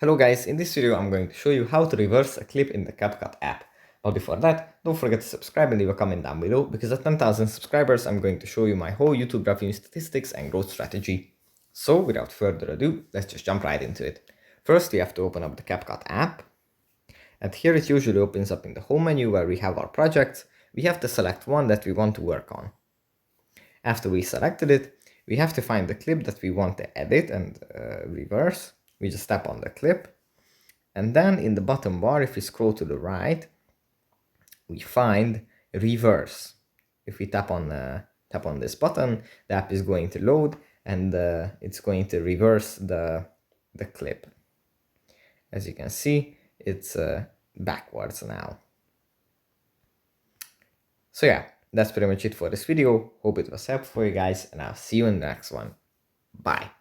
Hello guys, in this video I'm going to show you how to reverse a clip in the CapCut app. But before that, don't forget to subscribe and leave a comment down below, because at 10,000 subscribers I'm going to show you my whole YouTube revenue statistics and growth strategy. So without further ado, let's just jump right into it. First we have to open up the CapCut app, and here it usually opens up in the home menu where we have our projects. We have to select one that we want to work on. After we selected it, we have to find the clip that we want to edit and reverse. We just tap on the clip, and then in the bottom bar, if we scroll to the right, we find reverse. If we tap on this button, the app is going to load, and it's going to reverse the clip. As you can see, it's backwards now. So yeah, that's pretty much it for this video. Hope it was helpful for you guys, and I'll see you in the next one. Bye.